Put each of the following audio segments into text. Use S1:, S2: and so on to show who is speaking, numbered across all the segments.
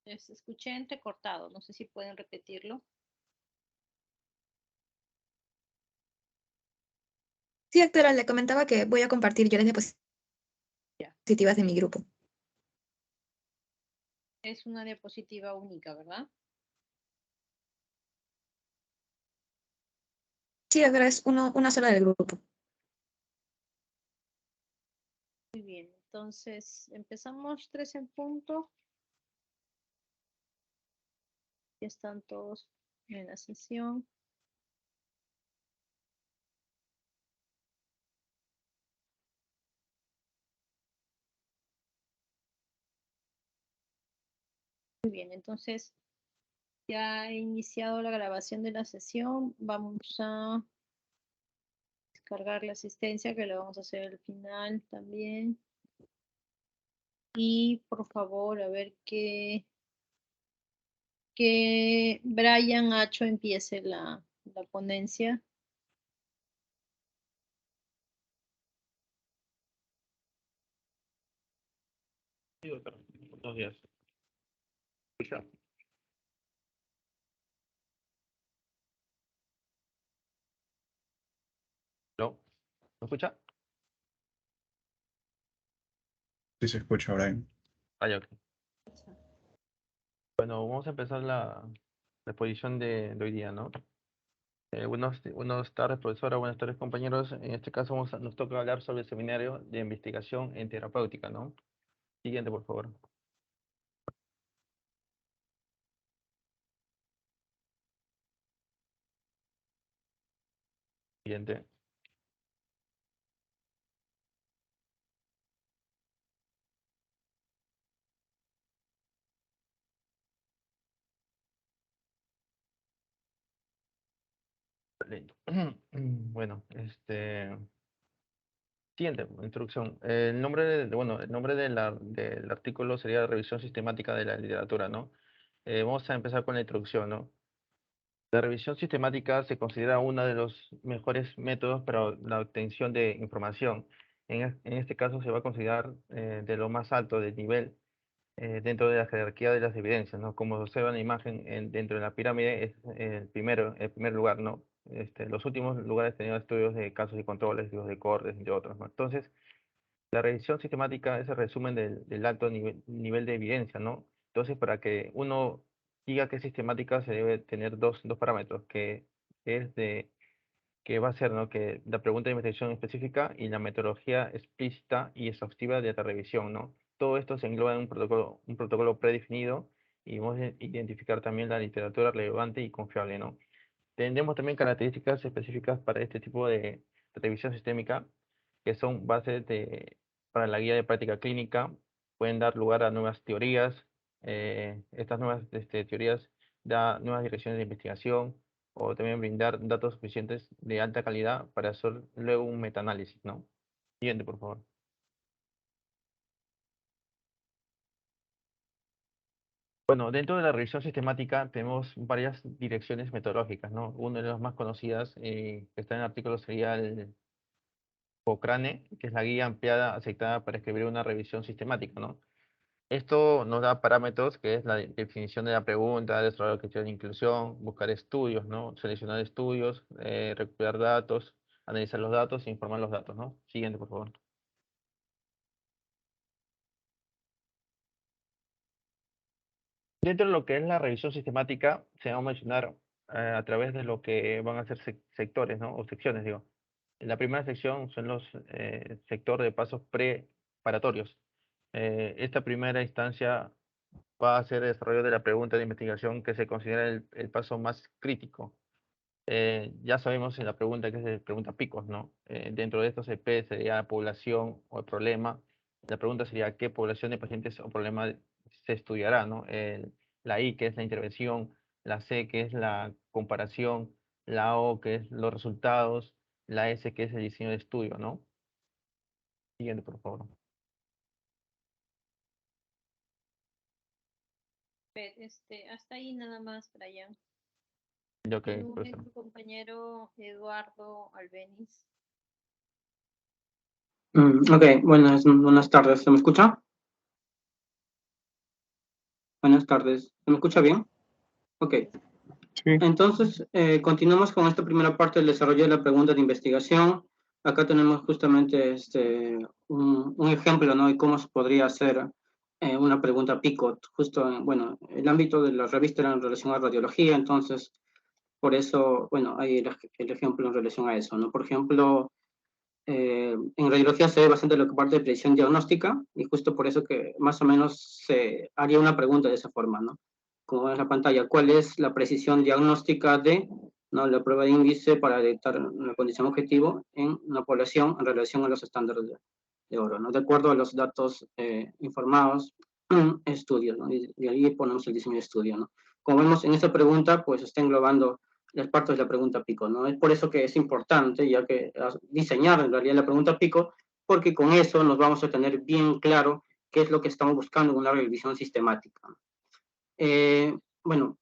S1: Les escuché entrecortado, no sé si pueden repetirlo.
S2: Sí, doctora, le comentaba que voy a compartir yo las
S1: Ya.
S2: diapositivas de mi grupo.
S1: Es una diapositiva única, ¿verdad?
S2: Sí, doctora, es una sola del grupo.
S1: Muy bien, entonces empezamos 3 en punto. Ya están todos en la sesión. Muy bien, entonces ya he iniciado la grabación de la sesión. Vamos a descargar la asistencia que la vamos a hacer al final también. Y por favor, a ver que Brian Acho empiece la ponencia.
S3: Sí, doctor. Buenos días. ¿Escucha? ¿No? ¿Me escucha?
S4: Sí se escucha, Brian.
S3: Ah, ya, ok. Bueno, vamos a empezar la exposición de hoy día, ¿no? Buenas tardes, profesora, buenas tardes, compañeros. En este caso nos toca hablar sobre el seminario de investigación en terapéutica, ¿no? Siguiente, por favor. Siguiente. Lento. Bueno, siguiente, introducción. El nombre del artículo sería Revisión Sistemática de la Literatura, ¿no? Vamos a empezar con la introducción, ¿no? La revisión sistemática se considera uno de los mejores métodos para la obtención de información. En este caso se va a considerar de lo más alto del nivel dentro de la jerarquía de las evidencias, ¿no? Como se observa en la imagen, dentro de la pirámide es el primer lugar, ¿no? Los últimos lugares tenían estudios de casos y controles, estudios de cortes, entre otros, ¿no? Entonces, la revisión sistemática es el resumen del alto nivel de evidencia, ¿no? Entonces, para que uno diga que es sistemática, se debe tener dos parámetros, que va a ser, ¿no? Que la pregunta de investigación específica y la metodología explícita y exhaustiva de la revisión, ¿no? Todo esto se engloba en un protocolo predefinido y vamos a identificar también la literatura relevante y confiable, ¿no? Tendremos también características específicas para este tipo de revisión sistémica, que son para la guía de práctica clínica, pueden dar lugar a nuevas teorías, estas nuevas teorías dan nuevas direcciones de investigación, o también brindar datos suficientes de alta calidad para hacer luego un metaanálisis, ¿no? Siguiente, por favor. Bueno, dentro de la revisión sistemática tenemos varias direcciones metodológicas, ¿no? Una de las más conocidas que está en el artículo sería el Cochrane, que es la guía ampliada aceptada para escribir una revisión sistemática, ¿no? Esto nos da parámetros, que es la definición de la pregunta, desarrollar criterios de inclusión, buscar estudios, ¿no? Seleccionar estudios, recopilar datos, analizar los datos e informar los datos, ¿no? Siguiente, por favor. Dentro de lo que es la revisión sistemática, se va a mencionar a través de lo que van a ser sectores, ¿no? O secciones, digo. La primera sección son los sectores de pasos preparatorios. Esta primera instancia va a ser el desarrollo de la pregunta de investigación que se considera el paso más crítico. Ya sabemos en la pregunta que es pregunta picos, ¿no? Dentro de estos EP sería población o el problema. La pregunta sería qué población de pacientes o problema se estudiará, ¿no? La I, que es la intervención, la C, que es la comparación, la O, que es los resultados, la S, que es el diseño de estudio, ¿no? Siguiente, por favor.
S1: Hasta ahí nada más, Brian.
S3: Yo que,
S1: Tu compañero Eduardo Albeniz.
S5: Ok, buenas tardes. ¿Se me escucha? Buenas tardes. ¿Se me escucha bien? Ok.
S4: Sí.
S5: Entonces, continuamos con esta primera parte del desarrollo de la pregunta de investigación. Acá tenemos justamente un ejemplo, ¿no? De cómo se podría hacer una pregunta PICOT. Justo, bueno, el ámbito de la revista era en relación a radiología, entonces, por eso, bueno, hay el ejemplo en relación a eso, ¿no? Por ejemplo, en radiología se ve bastante lo que parte de predicción diagnóstica, y justo por eso que más o menos se haría una pregunta de esa forma, ¿no? Como ves en la pantalla, ¿cuál es la precisión diagnóstica de, ¿no?, la prueba de índice para detectar una condición objetivo en una población en relación a los estándares de oro, ¿no? De acuerdo a los datos informados en estudios, ¿no? Y ahí ponemos el diseño de estudio, ¿no? Como vemos en esta pregunta, pues está englobando las partes de la pregunta PICO, ¿no? Es por eso que es importante, ya que diseñar en realidad la pregunta PICO, porque con eso nos vamos a tener bien claro qué es lo que estamos buscando en una revisión sistemática. Bueno,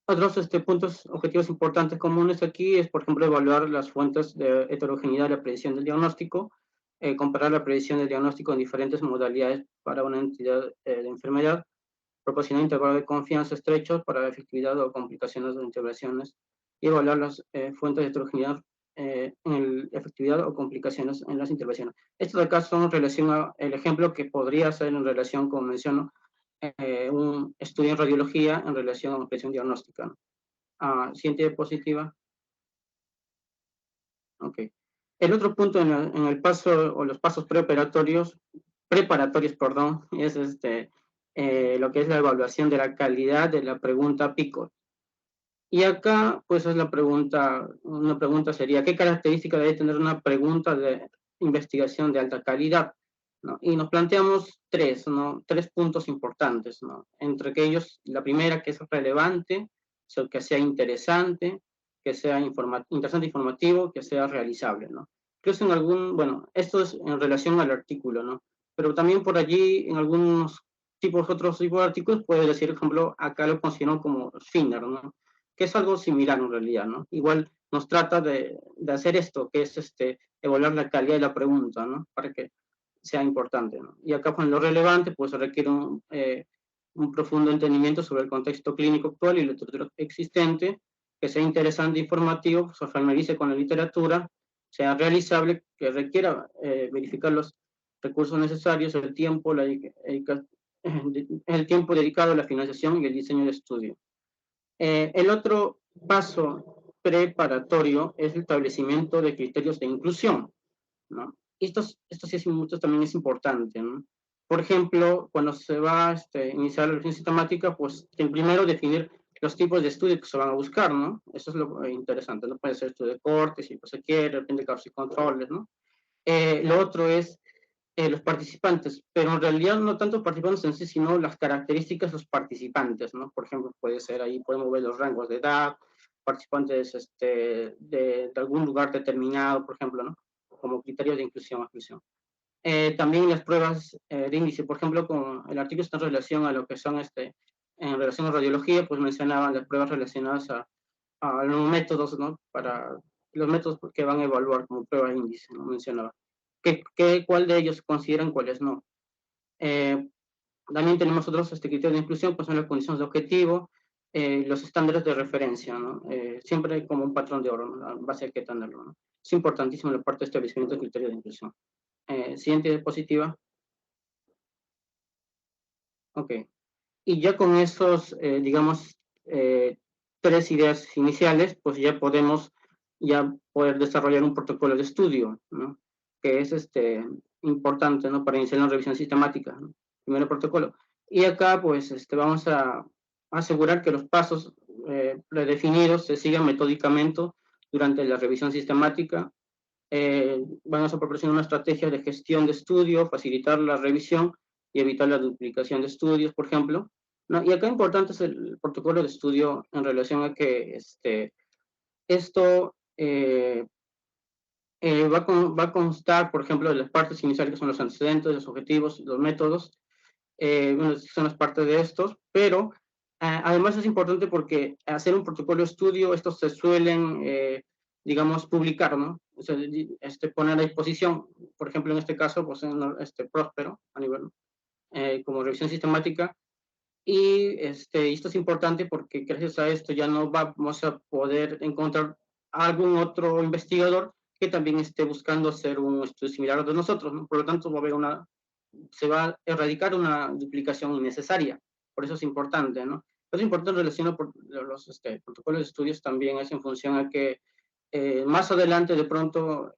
S5: otros puntos objetivos importantes comunes aquí es, por ejemplo, evaluar las fuentes de heterogeneidad de la predicción del diagnóstico, comparar la predicción del diagnóstico en diferentes modalidades para una entidad de enfermedad, proporcionar intervalos de confianza estrechos para la efectividad o complicaciones de intervenciones y evaluar las fuentes de heterogeneidad en la efectividad o complicaciones en las intervenciones. Estos de acá son en relación al ejemplo que podría ser en relación, como menciono, un estudio en radiología en relación a una presión diagnóstica, ¿no? Siguiente diapositiva. Ok. El otro punto en el paso, o los pasos preparatorios, perdón, es lo que es la evaluación de la calidad de la pregunta PICOT. Y acá, pues es la pregunta, una pregunta sería, ¿qué característica debe tener una pregunta de investigación de alta calidad? ¿No? Y nos planteamos tres, ¿no? Tres puntos importantes, ¿no? Entre aquellos, la primera, que es relevante, que sea interesante, que sea interesante, informativo, que sea realizable, ¿no? Incluso en algún, bueno, esto es en relación al artículo, ¿no? Pero también por allí, en algunos otros tipos de artículos, puede decir, por ejemplo, acá lo considero como FINER, ¿no? Que es algo similar en realidad, ¿no? Igual nos trata de hacer esto, que es evaluar la calidad de la pregunta, ¿no? Para que sea importante, ¿no? Y acá, pues, lo relevante, pues, requiere un profundo entendimiento sobre el contexto clínico actual y la literatura existente, que sea interesante e informativo, se familiarice con la literatura, sea realizable, que requiera verificar los recursos necesarios, el tiempo, el tiempo dedicado a la financiación y el diseño de estudio. El otro paso preparatorio es el establecimiento de criterios de inclusión, ¿no? Esto también es importante, ¿no? Por ejemplo, cuando se va a iniciar la revisión sistemática, pues primero definir los tipos de estudios que se van a buscar, ¿no? Eso es lo interesante, ¿no? Puede ser estudio de corte, si pues se quiere, depende de casos y controles, ¿no? Lo otro es los participantes, pero en realidad no tanto participantes en sí, sino las características de los participantes, ¿no? Por ejemplo, puede ser ahí, podemos ver los rangos de edad, participantes de algún lugar determinado, por ejemplo, ¿no? Como criterio de inclusión o exclusión. También las pruebas de índice, por ejemplo, con el artículo está en relación a lo que son, en relación a radiología, pues mencionaban las pruebas relacionadas a los métodos, ¿no? Para los métodos que van a evaluar como prueba de índice, ¿no? Mencionaba. ¿Cuál de ellos consideran, cuáles no? También tenemos otros criterios de inclusión, pues son las condiciones de objetivo, los estándares de referencia, ¿no? Siempre como un patrón de oro, ¿no? En base a qué tenerlo, ¿no? Es importantísimo la parte de establecimiento de criterios de inclusión. Siguiente diapositiva. Ok. Y ya con esos, digamos, tres ideas iniciales, pues ya podemos poder desarrollar un protocolo de estudio, ¿no? Que es importante, ¿no? Para iniciar una revisión sistemática, ¿no? Primero protocolo. Y acá, pues, vamos a asegurar que los pasos predefinidos se sigan metódicamente durante la revisión sistemática. Vamos a proporcionar una estrategia de gestión de estudio, facilitar la revisión y evitar la duplicación de estudios, por ejemplo, ¿no? Y acá importante es el protocolo de estudio en relación a que esto va a constar, por ejemplo, de las partes iniciales que son los antecedentes, los objetivos, los métodos, bueno, son las partes de estos, pero además es importante porque hacer un protocolo de estudio, estos se suelen, digamos, publicar, ¿no? O sea, poner a disposición, por ejemplo, en este caso, pues, Próspero, a nivel, como revisión sistemática, Y esto es importante porque gracias a esto ya no vamos a poder encontrar algún otro investigador que también esté buscando hacer un estudio similar al de nosotros, ¿no? Por lo tanto, se va a erradicar una duplicación innecesaria. Por eso es importante, ¿no? Es importante relacionar los protocolos de estudios también es en función a que más adelante de pronto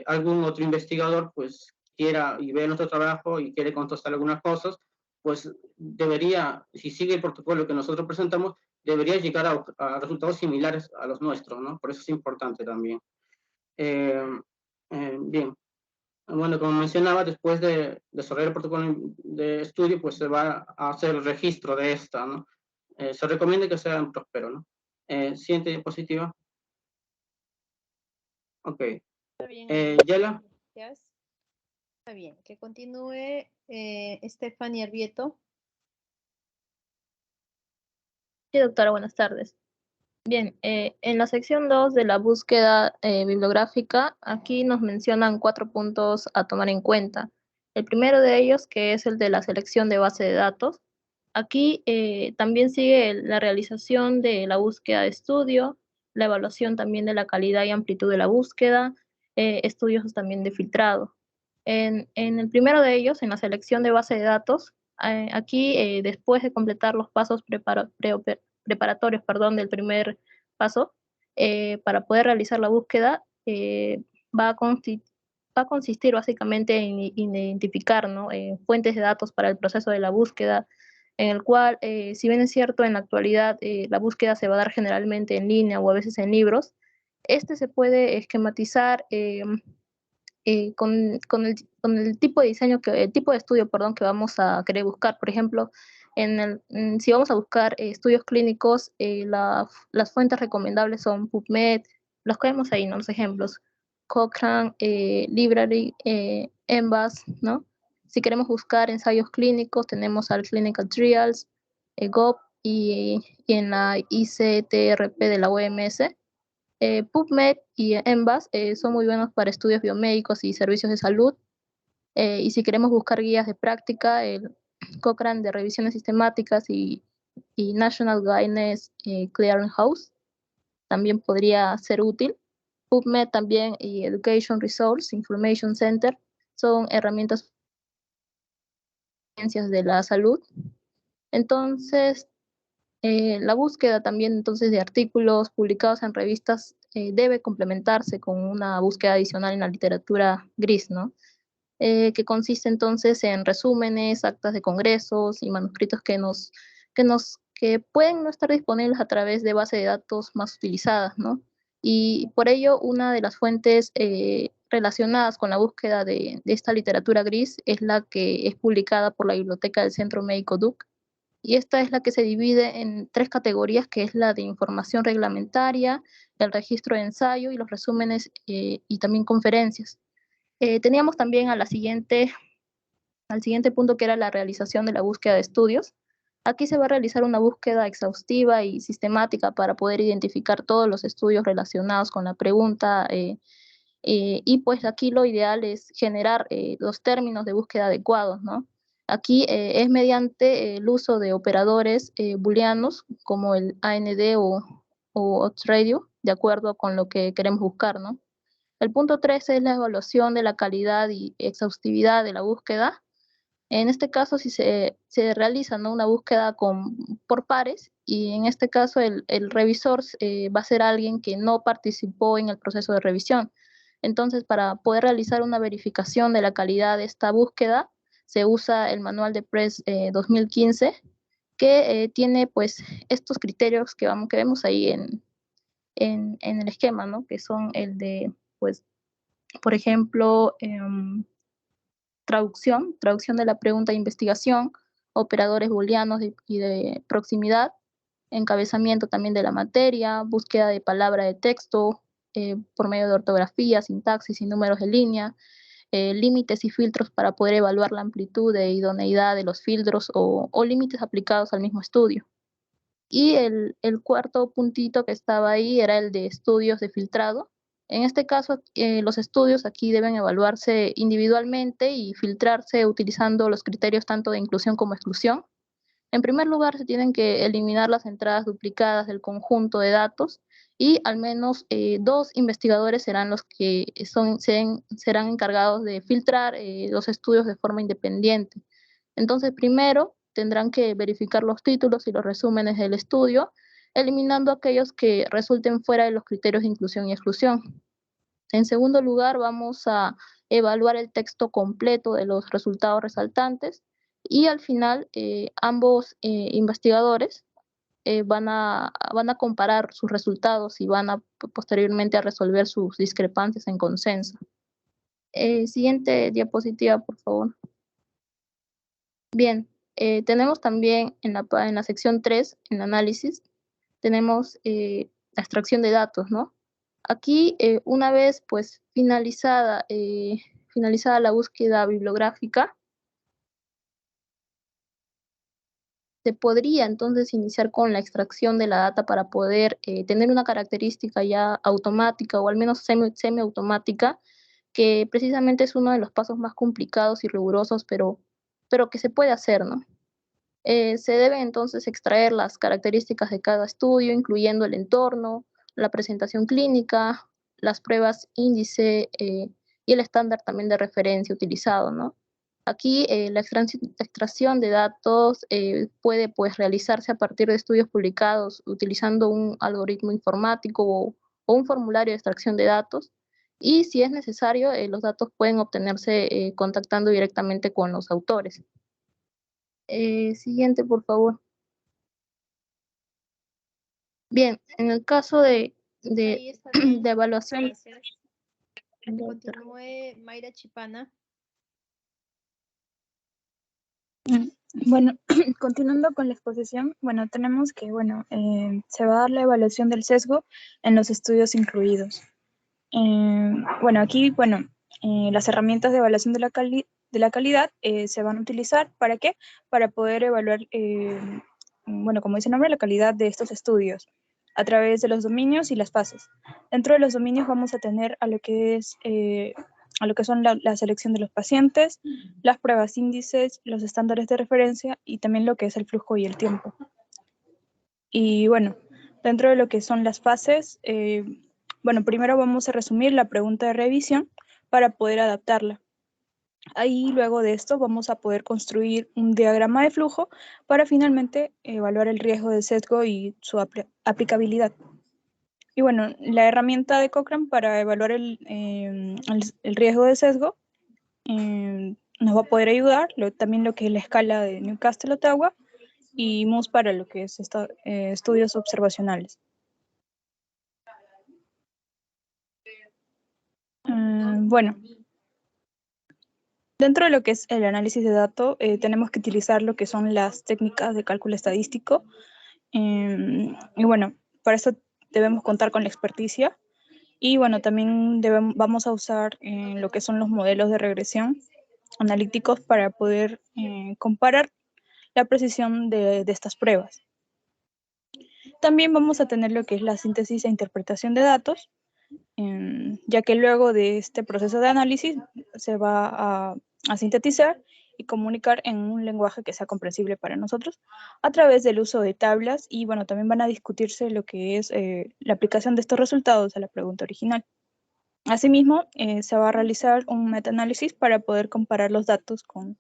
S5: algún otro investigador pues quiera y ve nuestro trabajo y quiere contrastar algunas cosas, pues debería, si sigue el protocolo que nosotros presentamos, debería llegar a resultados similares a los nuestros, ¿no? Por eso es importante también. Bien. Bueno, como mencionaba, después de desarrollar el protocolo de estudio, pues se va a hacer el registro de esta, ¿no? Se recomienda que sea en Próspero, ¿no? Siguiente diapositiva. Ok.
S1: Está bien.
S5: Yela.
S1: Gracias. Está bien. Que continúe Stephanie Arbieto.
S6: Sí, doctora, buenas tardes. Bien, en la sección 2 de la búsqueda bibliográfica, aquí nos mencionan 4 puntos a tomar en cuenta. El primero de ellos, que es el de la selección de base de datos. Aquí también sigue la realización de la búsqueda de estudio, la evaluación también de la calidad y amplitud de la búsqueda, estudios también de filtrado. En el primero de ellos, en la selección de base de datos, aquí después de completar los pasos preparatorios, del primer paso, para poder realizar la búsqueda, va a consistir básicamente en identificar, ¿no? Fuentes de datos para el proceso de la búsqueda, en el cual, si bien es cierto, en la actualidad la búsqueda se va a dar generalmente en línea o a veces en libros, se puede esquematizar con el tipo de diseño, el tipo de estudio, perdón, que vamos a querer buscar. Por ejemplo, si vamos a buscar estudios clínicos, las fuentes recomendables son PubMed, los que vemos ahí, ¿no? Los ejemplos, Cochrane, Library, Embas, ¿no? Si queremos buscar ensayos clínicos, tenemos al Clinical Trials, GOP y en la ICTRP de la OMS. PubMed y Embas son muy buenos para estudios biomédicos y servicios de salud. Y si queremos buscar guías de práctica, el Cochrane de revisiones sistemáticas y National Guidance Clearinghouse también podría ser útil. PubMed también y Education Resource Information Center son herramientas de ciencias de la salud. Entonces, la búsqueda también entonces de artículos publicados en revistas debe complementarse con una búsqueda adicional en la literatura gris, ¿no? Que consiste entonces en resúmenes, actas de congresos y manuscritos que pueden no estar disponibles a través de bases de datos más utilizadas, ¿no? Y por ello, una de las fuentes relacionadas con la búsqueda de esta literatura gris es la que es publicada por la Biblioteca del Centro Médico Duke, y esta es la que se divide en 3 categorías, que es la de información reglamentaria, el registro de ensayo y los resúmenes y también conferencias. Teníamos también al siguiente punto, que era la realización de la búsqueda de estudios. Aquí se va a realizar una búsqueda exhaustiva y sistemática para poder identificar todos los estudios relacionados con la pregunta y pues aquí lo ideal es generar los términos de búsqueda adecuados, ¿no? Aquí es mediante el uso de operadores booleanos como el AND o oddsRadio, de acuerdo con lo que queremos buscar, ¿no? El punto 3 es la evaluación de la calidad y exhaustividad de la búsqueda. En este caso, si se realiza, ¿no?, una búsqueda por pares, y en este caso el revisor va a ser alguien que no participó en el proceso de revisión. Entonces, para poder realizar una verificación de la calidad de esta búsqueda, se usa el manual de PRESS 2015, que tiene pues estos criterios que vemos ahí en el esquema, ¿no? Que son el de, pues, por ejemplo, traducción de la pregunta de investigación, operadores booleanos y de proximidad, encabezamiento también de la materia, búsqueda de palabra de texto por medio de ortografía, sintaxis y números de línea, límites y filtros para poder evaluar la amplitud e idoneidad de los filtros o límites aplicados al mismo estudio. Y el cuarto puntito que estaba ahí era el de estudios de filtrado. En este caso, los estudios aquí deben evaluarse individualmente y filtrarse utilizando los criterios tanto de inclusión como exclusión. En primer lugar, se tienen que eliminar las entradas duplicadas del conjunto de datos y al menos 2 investigadores serán los que serán encargados de filtrar los estudios de forma independiente. Entonces, primero tendrán que verificar los títulos y los resúmenes del estudio, eliminando aquellos que resulten fuera de los criterios de inclusión y exclusión. En segundo lugar, vamos a evaluar el texto completo de los resultados resaltantes y al final ambos investigadores van a comparar sus resultados y van a posteriormente a resolver sus discrepancias en consenso. Siguiente diapositiva, por favor. Bien, tenemos también en la sección 3, en análisis, tenemos la extracción de datos, ¿no? Aquí, una vez pues finalizada la búsqueda bibliográfica, se podría entonces iniciar con la extracción de la data para poder tener una característica ya automática o al menos semiautomática, que precisamente es uno de los pasos más complicados y rigurosos, pero que se puede hacer, ¿no? Se deben entonces extraer las características de cada estudio, incluyendo el entorno, la presentación clínica, las pruebas índice y el estándar también de referencia utilizado, ¿no? Aquí la extracción de datos puede pues realizarse a partir de estudios publicados utilizando un algoritmo informático o un formulario de extracción de datos, y si es necesario los datos pueden obtenerse contactando directamente con los autores. Siguiente, por favor. Bien, en el caso
S1: Ahí está bien.
S6: de evaluación.
S1: Gracias. Continúe Mayra Chipana.
S7: Bueno, continuando con la exposición, bueno, tenemos que, se va a dar la evaluación del sesgo en los estudios incluidos. Bueno, aquí, las herramientas de evaluación de la calidad se van a utilizar, ¿para qué? Para poder evaluar, como dice el nombre, la calidad de estos estudios a través de los dominios y las fases. Dentro de los dominios vamos a tener a lo que son la selección de los pacientes, las pruebas índices, los estándares de referencia y también lo que es el flujo y el tiempo. Y bueno, dentro de lo que son las fases, primero vamos a resumir la pregunta de revisión para poder adaptarla. Ahí luego de esto vamos a poder construir un diagrama de flujo para finalmente evaluar el riesgo de sesgo y su aplicabilidad. Y bueno, la herramienta de Cochrane para evaluar el riesgo de sesgo nos va a poder ayudar, también lo que es la escala de Newcastle-Ottawa y MOOS para lo que es estudios observacionales. Dentro de lo que es el análisis de datos, tenemos que utilizar lo que son las técnicas de cálculo estadístico. Para eso debemos contar con la experticia. Y bueno, también vamos a usar lo que son los modelos de regresión analíticos para poder comparar la precisión de estas pruebas. También vamos a tener lo que es la síntesis e interpretación de datos, ya que luego de este proceso de análisis se va a sintetizar y comunicar en un lenguaje que sea comprensible para nosotros a través del uso de tablas, y bueno, también van a discutirse lo que es la aplicación de estos resultados a la pregunta original. Asimismo, se va a realizar un metaanálisis para poder comparar los datos con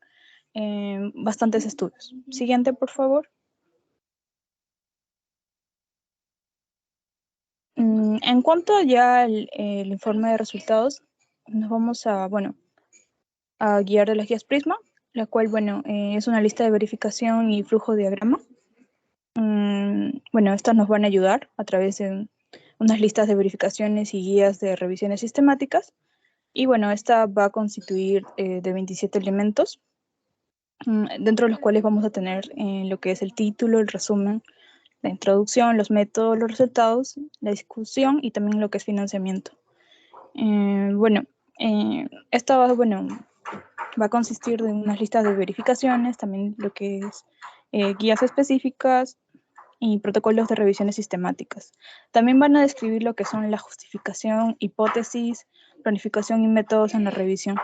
S7: bastantes estudios. Siguiente, por favor. En cuanto ya al informe de resultados, nos vamos a guiar de las guías Prisma, la cual, es una lista de verificación y flujo diagrama. Estas nos van a ayudar a través de unas listas de verificaciones y guías de revisiones sistemáticas. Y esta va a constituir de 27 elementos, dentro de los cuales vamos a tener lo que es el título, el resumen, la introducción, los métodos, los resultados, la discusión y también lo que es financiamiento. Esta va a consistir de unas listas de verificaciones, también lo que es guías específicas y protocolos de revisiones sistemáticas. También van a describir lo que son la justificación, hipótesis, planificación y métodos en la revisión.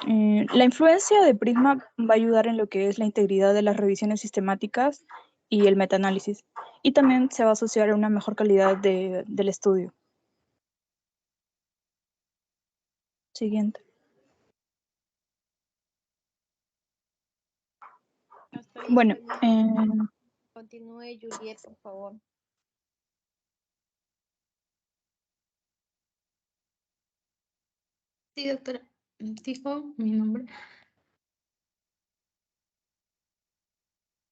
S7: La influencia de Prisma va a ayudar en lo que es la integridad de las revisiones sistemáticas y el metaanálisis. Y también se va a asociar a una mejor calidad del estudio. Siguiente.
S1: Hasta ahí
S7: Bueno,
S1: está bien. Continúe, Juliet, por favor.
S2: Sí, doctora. Dijo mi nombre.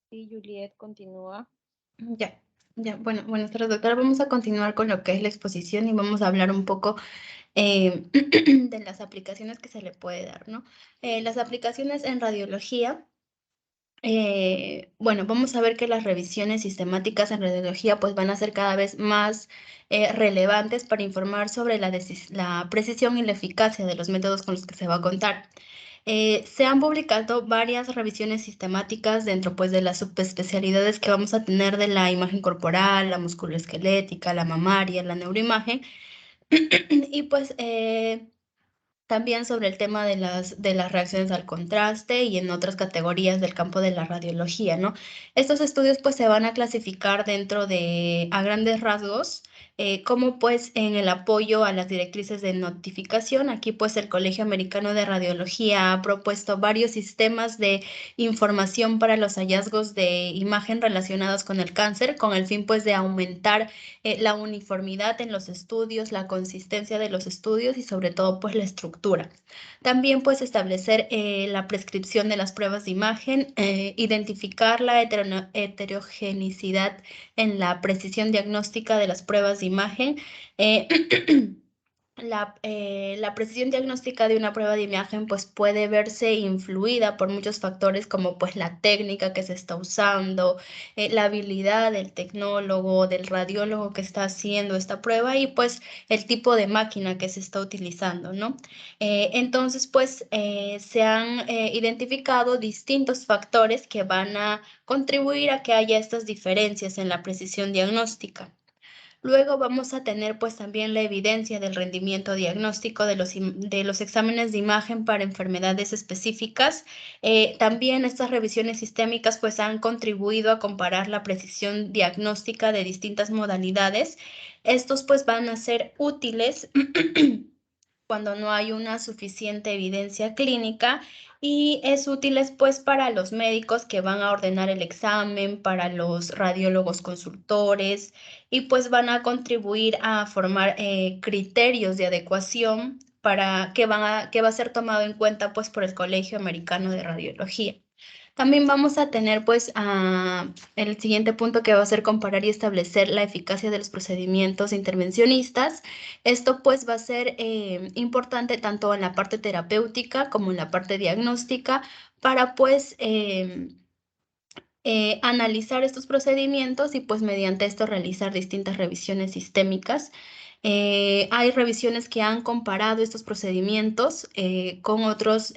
S1: Sí, Juliet, continúa.
S2: Ya. Bueno, buenas tardes, doctora. Vamos a continuar con lo que es la exposición y vamos a hablar un poco de las aplicaciones que se le puede dar, ¿no? Las aplicaciones en radiología. Bueno, vamos a ver que las revisiones sistemáticas en radiología pues van a ser cada vez más relevantes para informar sobre la precisión y la eficacia de los métodos con los que se va a contar. Se han publicado varias revisiones sistemáticas dentro pues de las subespecialidades que vamos a tener de la imagen corporal, la musculoesquelética, la mamaria, la neuroimagen y pues también sobre el tema de las reacciones al contraste y en otras categorías del campo de la radiología, ¿no? Estos estudios pues se van a clasificar dentro de, a grandes rasgos, como pues en el apoyo a las directrices de notificación. Aquí pues el Colegio Americano de Radiología ha propuesto varios sistemas de información para los hallazgos de imagen relacionados con el cáncer, con el fin pues de aumentar la uniformidad en los estudios, la consistencia de los estudios y sobre todo pues la estructura. También pues establecer la prescripción de las pruebas de imagen, identificar la heterogenicidad en la precisión diagnóstica de las pruebas de imagen. La precisión diagnóstica de una prueba de imagen pues puede verse influida por muchos factores como pues la técnica que se está usando, la habilidad del tecnólogo, del radiólogo que está haciendo esta prueba y pues el tipo de máquina que se está utilizando, ¿no? Entonces pues se han identificado distintos factores que van a contribuir a que haya estas diferencias en la precisión diagnóstica. Luego vamos a tener pues también la evidencia del rendimiento diagnóstico de los exámenes de imagen para enfermedades específicas. También estas revisiones sistémicas pues han contribuido a comparar la precisión diagnóstica de distintas modalidades. Estos pues van a ser útiles cuando no hay una suficiente evidencia clínica y es útil pues para los médicos que van a ordenar el examen, para los radiólogos consultores y pues van a contribuir a formar criterios de adecuación para que va a ser tomado en cuenta pues por el Colegio Americano de Radiología. También vamos a tener pues el siguiente punto que va a ser comparar y establecer la eficacia de los procedimientos intervencionistas. Esto pues va a ser importante tanto en la parte terapéutica como en la parte diagnóstica para pues analizar estos procedimientos y pues mediante esto realizar distintas revisiones sistémicas. Hay revisiones que han comparado estos procedimientos con otros,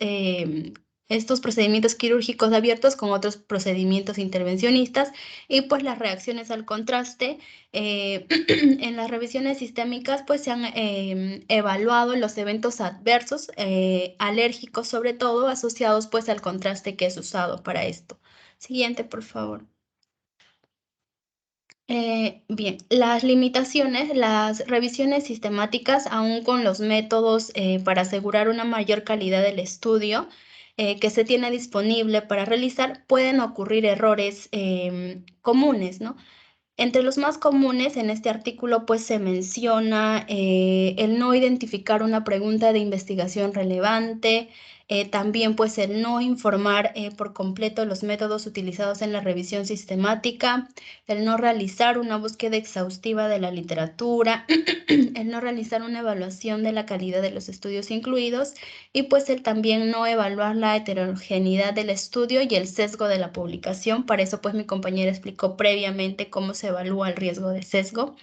S2: estos procedimientos quirúrgicos abiertos con otros procedimientos intervencionistas y pues las reacciones al contraste. En las revisiones sistémicas pues se han evaluado los eventos adversos, alérgicos sobre todo, asociados pues al contraste que es usado para esto. Siguiente, por favor. Bien, las limitaciones, las revisiones sistemáticas, aún con los métodos para asegurar una mayor calidad del estudio que se tiene disponible para realizar, pueden ocurrir errores comunes, ¿no? Entre los más comunes en este artículo pues se menciona el no identificar una pregunta de investigación relevante, también pues el no informar por completo los métodos utilizados en la revisión sistemática, el no realizar una búsqueda exhaustiva de la literatura, el no realizar una evaluación de la calidad de los estudios incluidos y pues el también no evaluar la heterogeneidad del estudio y el sesgo de la publicación. Para eso pues mi compañera explicó previamente cómo se evalúa el riesgo de sesgo.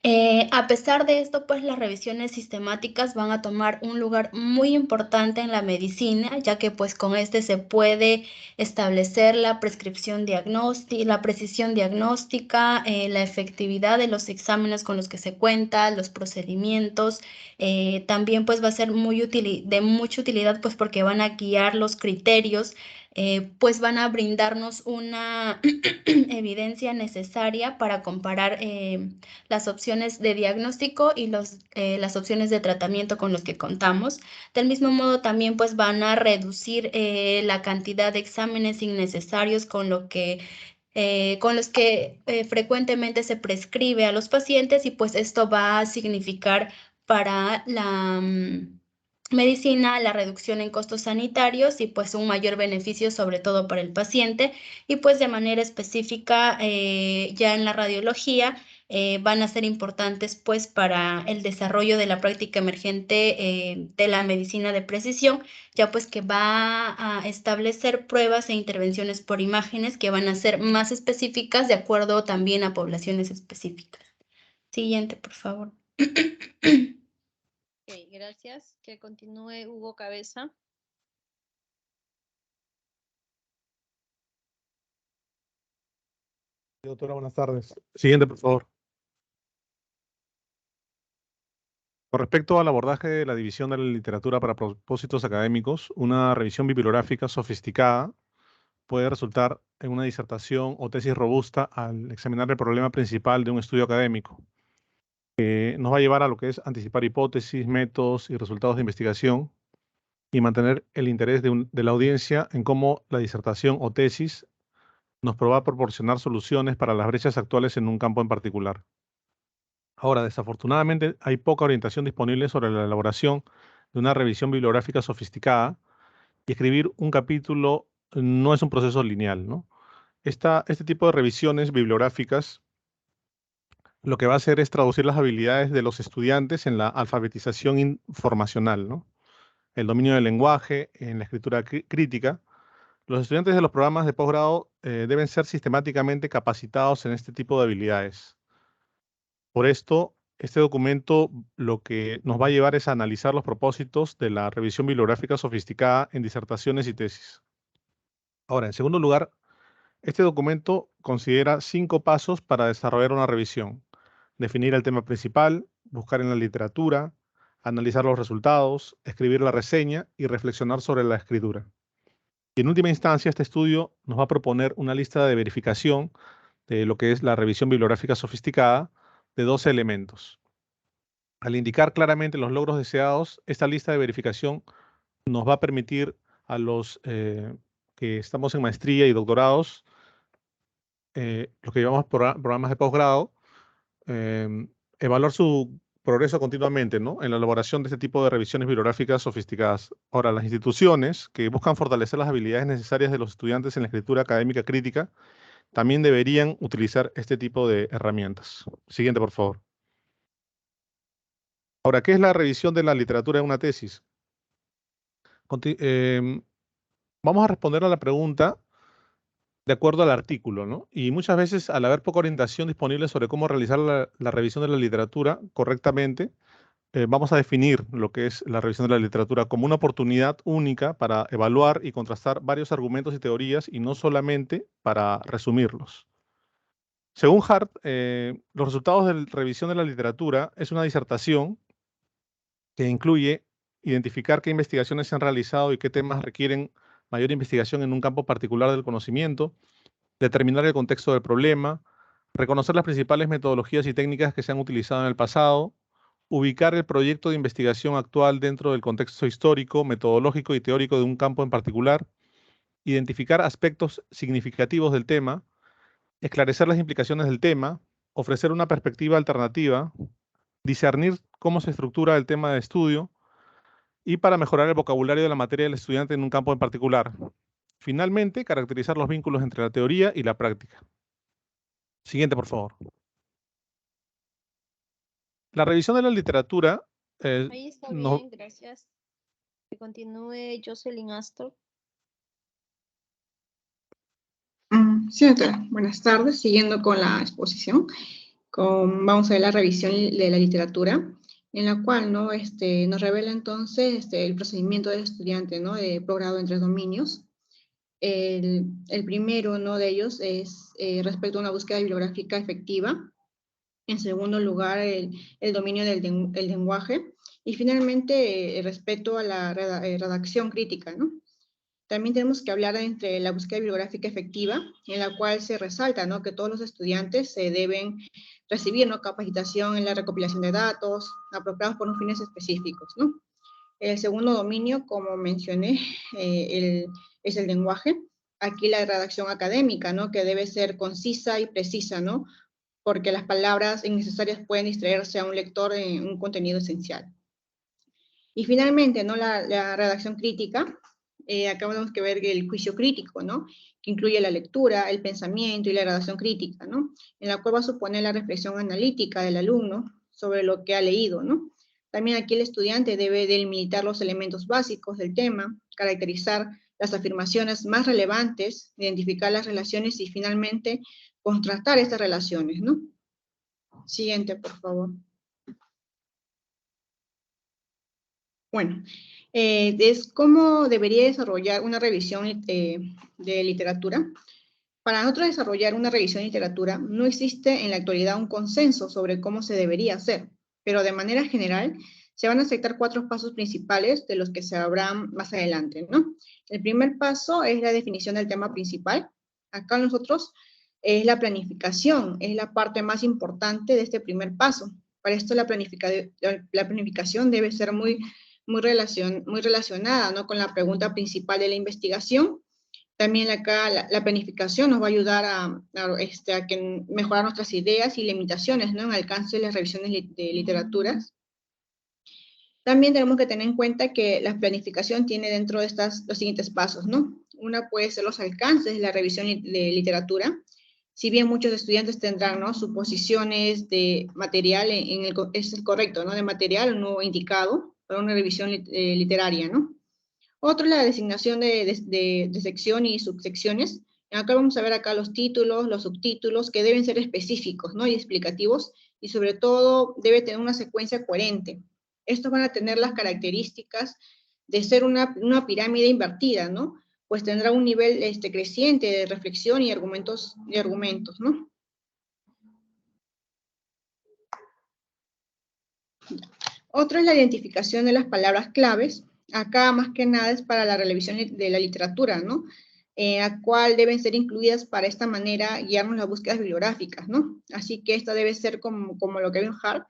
S2: A pesar de esto, pues las revisiones sistemáticas van a tomar un lugar muy importante en la medicina, ya que pues con este se puede establecer la prescripción diagnóstica, la precisión diagnóstica, la efectividad de los exámenes con los que se cuenta, los procedimientos. También pues va a ser de mucha utilidad pues porque van a guiar los criterios, pues van a brindarnos una evidencia necesaria para comparar las opciones de diagnóstico y las opciones de tratamiento con los que contamos. Del mismo modo, también pues van a reducir la cantidad de exámenes innecesarios con los que frecuentemente se prescribe a los pacientes, y pues esto va a significar para la medicina la reducción en costos sanitarios y pues un mayor beneficio sobre todo para el paciente. Y pues de manera específica ya en la radiología van a ser importantes pues para el desarrollo de la práctica emergente de la medicina de precisión, ya pues que va a establecer pruebas e intervenciones por imágenes que van a ser más específicas de acuerdo también a poblaciones específicas. Siguiente, por favor.
S1: Ok, gracias. Que continúe Hugo Cabeza.
S8: Doctora, buenas tardes. Siguiente, por favor. Con respecto al abordaje de la división de la literatura para propósitos académicos, una revisión bibliográfica sofisticada puede resultar en una disertación o tesis robusta al examinar el problema principal de un estudio académico, que nos va a llevar a lo que es anticipar hipótesis, métodos y resultados de investigación y mantener el interés de la audiencia en cómo la disertación o tesis nos va a proporcionar soluciones para las brechas actuales en un campo en particular. Ahora, desafortunadamente, hay poca orientación disponible sobre la elaboración de una revisión bibliográfica sofisticada, y escribir un capítulo no es un proceso lineal, ¿no? Este tipo de revisiones bibliográficas lo que va a hacer es traducir las habilidades de los estudiantes en la alfabetización informacional, ¿no? El dominio del lenguaje, en la escritura crítica. Los estudiantes de los programas de posgrado deben ser sistemáticamente capacitados en este tipo de habilidades. Por esto, este documento lo que nos va a llevar es a analizar los propósitos de la revisión bibliográfica sofisticada en disertaciones y tesis. Ahora, en segundo lugar, este documento considera 5 pasos para desarrollar una revisión: definir el tema principal, buscar en la literatura, analizar los resultados, escribir la reseña y reflexionar sobre la escritura. Y en última instancia, este estudio nos va a proponer una lista de verificación de lo que es la revisión bibliográfica sofisticada de 12 elementos. Al indicar claramente los logros deseados, esta lista de verificación nos va a permitir a los que estamos en maestría y doctorados, los que llevamos programas de posgrado, evaluar su progreso continuamente, ¿no?, en la elaboración de este tipo de revisiones bibliográficas sofisticadas. Ahora, las instituciones que buscan fortalecer las habilidades necesarias de los estudiantes en la escritura académica crítica también deberían utilizar este tipo de herramientas. Siguiente, por favor. Ahora, ¿qué es la revisión de la literatura en una tesis? Vamos a responder a la pregunta de acuerdo al artículo, ¿no? Y muchas veces, al haber poca orientación disponible sobre cómo realizar la revisión de la literatura correctamente, vamos a definir lo que es la revisión de la literatura como una oportunidad única para evaluar y contrastar varios argumentos y teorías, y no solamente para resumirlos. Según Hart, los resultados de la revisión de la literatura es una disertación que incluye identificar qué investigaciones se han realizado y qué temas requieren mayor investigación en un campo particular del conocimiento, determinar el contexto del problema, reconocer las principales metodologías y técnicas que se han utilizado en el pasado, ubicar el proyecto de investigación actual dentro del contexto histórico, metodológico y teórico de un campo en particular, identificar aspectos significativos del tema, esclarecer las implicaciones del tema, ofrecer una perspectiva alternativa, discernir cómo se estructura el tema de estudio, y para mejorar el vocabulario de la materia del estudiante en un campo en particular. Finalmente, caracterizar los vínculos entre la teoría y la práctica. Siguiente, por favor. La revisión de la literatura
S1: Ahí está bien, gracias. Que continúe Jocelyn Astor.
S9: Sí, doctora. Buenas tardes. Siguiendo con la exposición. vamos a ver la revisión de la literatura, en la cual, ¿no? Nos revela entonces el procedimiento del estudiante, ¿no? De posgrado en 3 dominios. El primero, ¿no? De ellos es respecto a una búsqueda bibliográfica efectiva. En segundo lugar, el dominio del lenguaje. Y finalmente, respeto a la redacción crítica, ¿no? También tenemos que hablar entre la búsqueda bibliográfica efectiva, en la cual se resalta, ¿no? Que todos los estudiantes se deben recibir, ¿no? Capacitación en la recopilación de datos apropiados por unos fines específicos, ¿no? El segundo dominio, como mencioné, es el lenguaje. Aquí la redacción académica, ¿no? Que debe ser concisa y precisa, ¿no? Porque las palabras innecesarias pueden distraerse a un lector en un contenido esencial. Y finalmente, ¿no? La redacción crítica. Acá tenemos que ver el juicio crítico, ¿no? Que incluye la lectura, el pensamiento y la redacción crítica, ¿no? En la cual va a suponer la reflexión analítica del alumno sobre lo que ha leído, ¿no? También aquí el estudiante debe delimitar los elementos básicos del tema, caracterizar las afirmaciones más relevantes, identificar las relaciones y finalmente contrastar estas relaciones, ¿no? Siguiente, por favor. Bueno, es cómo debería desarrollar una revisión de literatura. Para nosotros desarrollar una revisión de literatura, no existe en la actualidad un consenso sobre cómo se debería hacer, pero de manera general se van a aceptar 4 pasos principales de los que se habrán más adelante, ¿no? El primer paso es la definición del tema principal. Acá nosotros es la planificación, es la parte más importante de este primer paso. Para esto la planificación debe ser muy relacionada, ¿no? Con la pregunta principal de la investigación. También acá la planificación nos va a ayudar a mejorar nuestras ideas y limitaciones, ¿no? En alcance de las revisiones de literaturas. También tenemos que tener en cuenta que la planificación tiene dentro de los siguientes pasos, ¿no? Una puede ser los alcances de la revisión de literatura. Si bien muchos estudiantes tendrán, ¿no? Suposiciones de material, es el correcto, ¿no? De material no indicado para una revisión literaria, ¿no? Otro es la designación de sección y subsecciones. Acá vamos a ver acá los títulos, los subtítulos, que deben ser específicos, ¿no? Y explicativos, y sobre todo debe tener una secuencia coherente. Estos van a tener las características de ser una pirámide invertida, ¿no? Pues tendrá un nivel creciente de reflexión y argumentos, ¿no? Otro es la identificación de las palabras claves. Acá más que nada es para la revisión de la literatura, ¿no? La cual deben ser incluidas para esta manera guiarnos las búsquedas bibliográficas, ¿no? Así que esta debe ser como lo que Kevin Hart,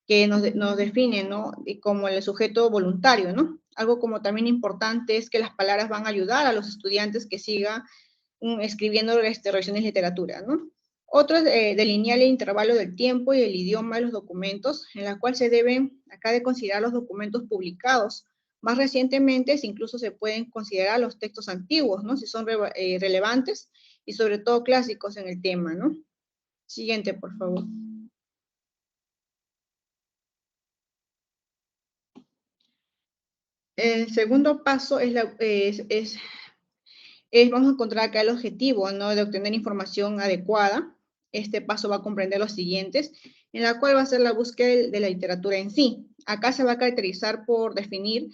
S9: que nos define, ¿no? Como el sujeto voluntario, ¿no? Algo como también importante es que las palabras van a ayudar a los estudiantes que sigan escribiendo revisiones de literatura, ¿no? Otro es delinear el intervalo del tiempo y el idioma de los documentos, en la cual se deben acá de considerar los documentos publicados. Más recientemente, incluso se pueden considerar los textos antiguos, ¿no? Si son relevantes y sobre todo clásicos en el tema, ¿no? Siguiente, por favor. El segundo paso vamos a encontrar acá el objetivo, ¿no? De obtener información adecuada. Este paso va a comprender los siguientes, en la cual va a ser la búsqueda de la literatura en sí. Acá se va a caracterizar por definir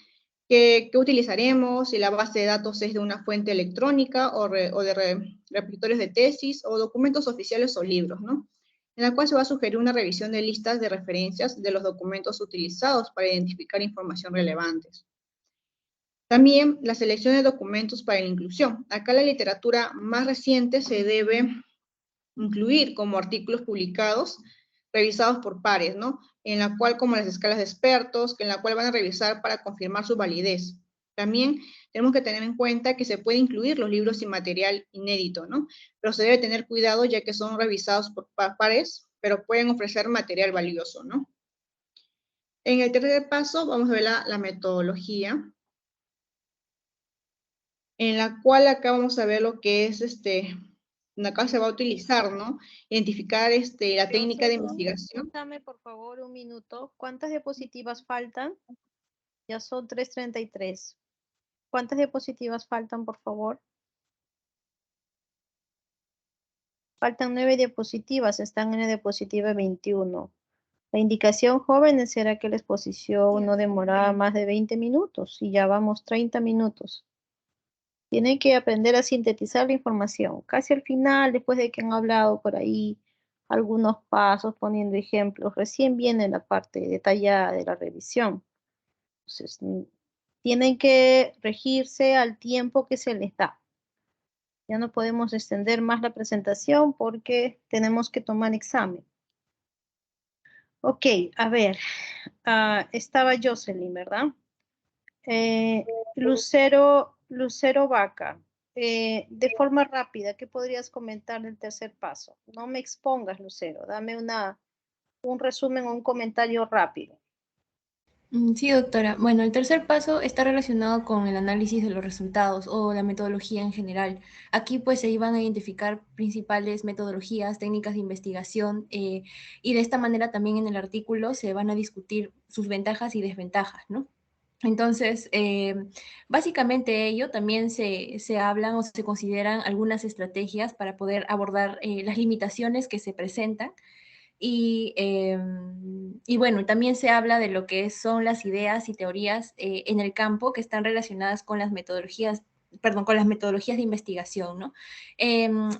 S9: qué utilizaremos, si la base de datos es de una fuente electrónica o de repositorios de tesis o documentos oficiales o libros, ¿no? En la cual se va a sugerir una revisión de listas de referencias de los documentos utilizados para identificar información relevantes. También la selección de documentos para la inclusión. Acá la literatura más reciente se debe incluir como artículos publicados, revisados por pares, ¿no? En la cual, como las escalas de expertos, en la cual van a revisar para confirmar su validez. También tenemos que tener en cuenta que se puede incluir los libros sin material inédito, ¿no? Pero se debe tener cuidado ya que son revisados por pares, pero pueden ofrecer material valioso, ¿no? En el tercer paso vamos a ver la metodología, en la cual acá vamos a ver lo que es acá se va a utilizar, ¿no? Identificar la técnica de investigación.
S1: Dame por favor un minuto. ¿Cuántas diapositivas faltan? Ya son 3:33. ¿Cuántas diapositivas faltan, por favor? Faltan 9 diapositivas, están en la diapositiva 21. La indicación, jóvenes, era que la exposición no demoraba más de 20 minutos y ya vamos 30 minutos. Tienen que aprender a sintetizar la información. Casi al final, después de que han hablado por ahí algunos pasos, poniendo ejemplos, recién viene la parte detallada de la revisión. Entonces, tienen que regirse al tiempo que se les da. Ya no podemos extender más la presentación porque tenemos que tomar examen. Ok, a ver, estaba Jocelyn, ¿verdad? Lucero Vaca, de forma rápida, ¿qué podrías comentar del tercer paso? No me expongas, Lucero, dame un resumen o un comentario rápido.
S2: Sí, doctora. Bueno, el tercer paso está relacionado con el análisis de los resultados o la metodología en general. Aquí pues se iban a identificar principales metodologías, técnicas de investigación y de esta manera también en el artículo se van a discutir sus ventajas y desventajas, ¿no? Entonces, básicamente ello también se hablan o se consideran algunas estrategias para poder abordar las limitaciones que se presentan y bueno, también se habla de lo que son las ideas y teorías en el campo que están relacionadas con las metodologías, perdón, con las metodologías de investigación, ¿no?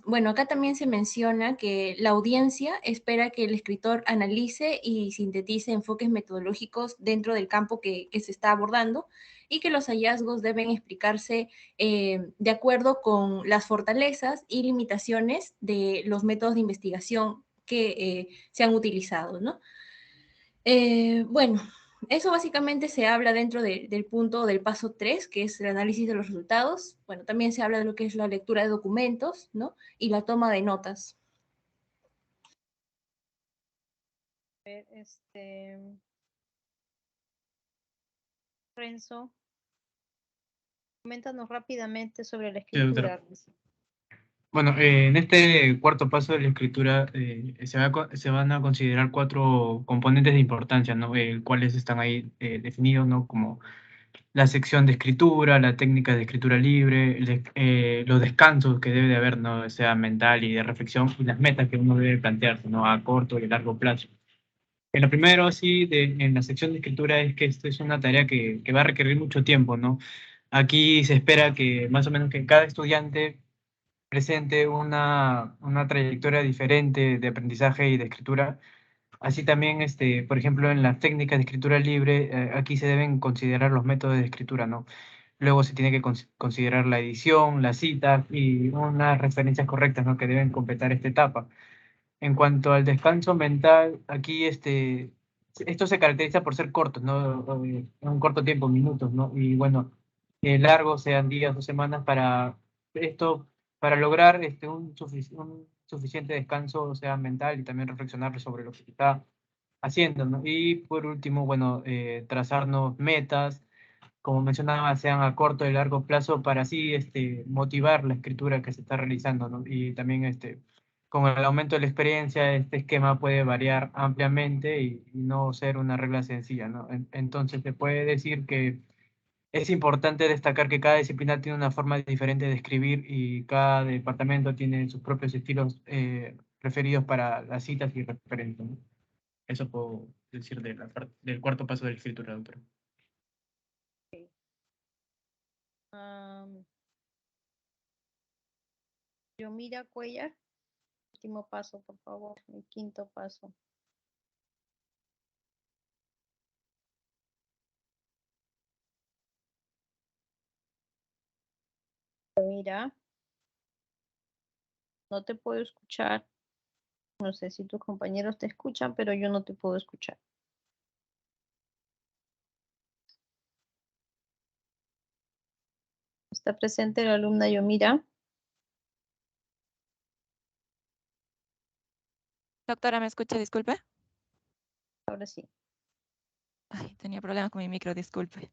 S2: Bueno, acá también se menciona que la audiencia espera que el escritor analice y sintetice enfoques metodológicos dentro del campo que se está abordando y que los hallazgos deben explicarse de acuerdo con las fortalezas y limitaciones de los métodos de investigación que se han utilizado, ¿no? Bueno, eso básicamente se habla dentro del punto del paso 3, que es el análisis de los resultados. Bueno, también se habla de lo que es la lectura de documentos, ¿no? Y la toma de notas.
S1: Renzo, coméntanos rápidamente sobre la
S10: Sí, doctora.
S1: escritura.
S10: Bueno, en este cuarto paso de la escritura se van a considerar 4 componentes de importancia, ¿no? Cuáles están ahí definidos, ¿no? Como la sección de escritura, la técnica de escritura libre, los descansos que debe de haber, ¿no? Sea mental y de reflexión, y las metas que uno debe plantearse, ¿no? A corto y a largo plazo. En lo primero, sí, en la sección de escritura es que esto es una tarea que va a requerir mucho tiempo, ¿no? Aquí se espera que más o menos que cada estudiante presente una trayectoria diferente de aprendizaje y de escritura. Así también, por ejemplo, en las técnicas de escritura libre, aquí se deben considerar los métodos de escritura, ¿no? Luego se tiene que considerar la edición, la cita y unas referencias correctas, ¿no? Que deben completar esta etapa. En cuanto al descanso mental, aquí esto se caracteriza por ser cortos, ¿no? En un corto tiempo, minutos, ¿no? Y bueno, largos, sean días o semanas, para lograr un suficiente descanso, o sea, mental y también reflexionar sobre lo que se está haciendo, ¿no? Y por último, bueno, trazarnos metas, como mencionaba, sean a corto y largo plazo para así motivar la escritura que se está realizando, ¿no? Y también con el aumento de la experiencia, este esquema puede variar ampliamente y no ser una regla sencilla, ¿no? Entonces se puede decir que es importante destacar que cada disciplina tiene una forma diferente de escribir y cada departamento tiene sus propios estilos referidos para las citas y referentes, ¿no? Eso puedo decir del cuarto paso de la escritura, doctor.
S1: Yomira Cuellar, último paso, por favor, el quinto paso. Mira, no te puedo escuchar. No sé si tus compañeros te escuchan, pero yo no te puedo escuchar. ¿Está presente la alumna Yomira?
S11: Doctora, ¿me escucha? Disculpe.
S1: Ahora sí.
S11: Ay, tenía problemas con mi micro, disculpe.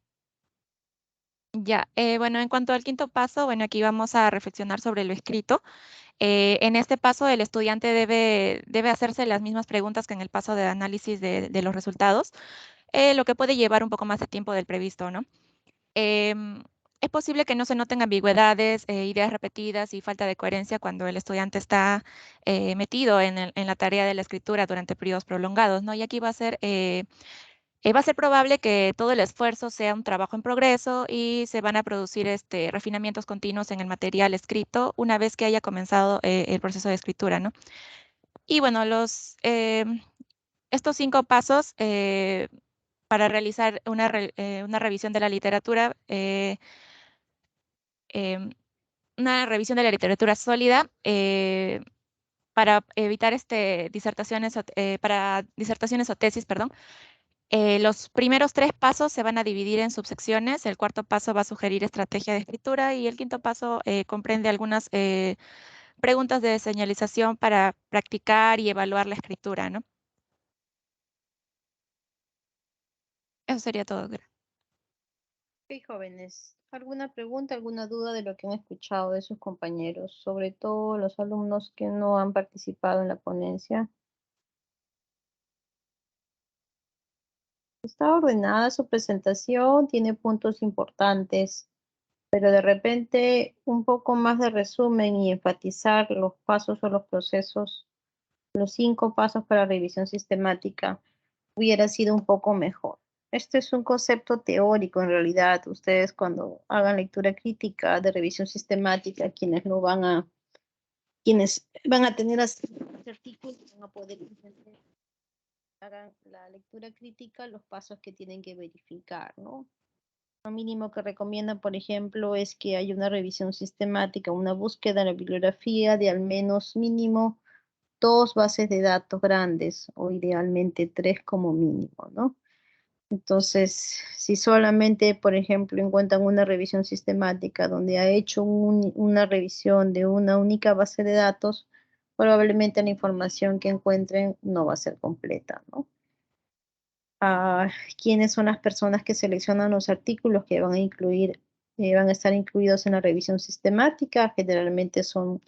S11: Ya, bueno, en cuanto al quinto paso, bueno, aquí vamos a reflexionar sobre lo escrito. En este paso, el estudiante debe hacerse las mismas preguntas que en el paso de análisis de los resultados, lo que puede llevar un poco más de tiempo del previsto, ¿no? En es posible que no se noten ambigüedades, ideas repetidas y falta de coherencia cuando el estudiante está metido en la tarea de la escritura durante periodos prolongados, ¿no? Y aquí va a ser probable que todo el esfuerzo sea un trabajo en progreso y se van a producir refinamientos continuos en el material escrito una vez que haya comenzado el proceso de escritura, ¿no? Y bueno, estos 5 pasos para realizar una revisión de la literatura, una revisión de la literatura sólida para evitar para disertaciones o tesis, perdón. Los primeros 3 pasos se van a dividir en subsecciones. El cuarto paso va a sugerir estrategia de escritura y el quinto paso comprende algunas preguntas de señalización para practicar y evaluar la escritura, ¿no? Eso sería todo.
S1: Ok, jóvenes, ¿alguna pregunta, alguna duda de lo que han escuchado de sus compañeros, sobre todo los alumnos que no han participado en la ponencia? Está ordenada su presentación, tiene puntos importantes, pero de repente un poco más de resumen y enfatizar los pasos o los procesos, los 5 pasos para revisión sistemática, hubiera sido un poco mejor. Este es un concepto teórico en realidad. Ustedes cuando hagan lectura crítica de revisión sistemática, quienes van a tener este artículo van a poder entender, hagan la lectura crítica, los pasos que tienen que verificar, ¿no? Lo mínimo que recomiendan, por ejemplo, es que haya una revisión sistemática, una búsqueda en la bibliografía de al menos mínimo 2 bases de datos grandes o idealmente 3 como mínimo, ¿no? Entonces, si solamente, por ejemplo, encuentran una revisión sistemática donde ha hecho una revisión de una única base de datos, probablemente la información que encuentren no va a ser completa, ¿no? ¿Quiénes son las personas que seleccionan los artículos que van a estar incluidos en la revisión sistemática? Generalmente son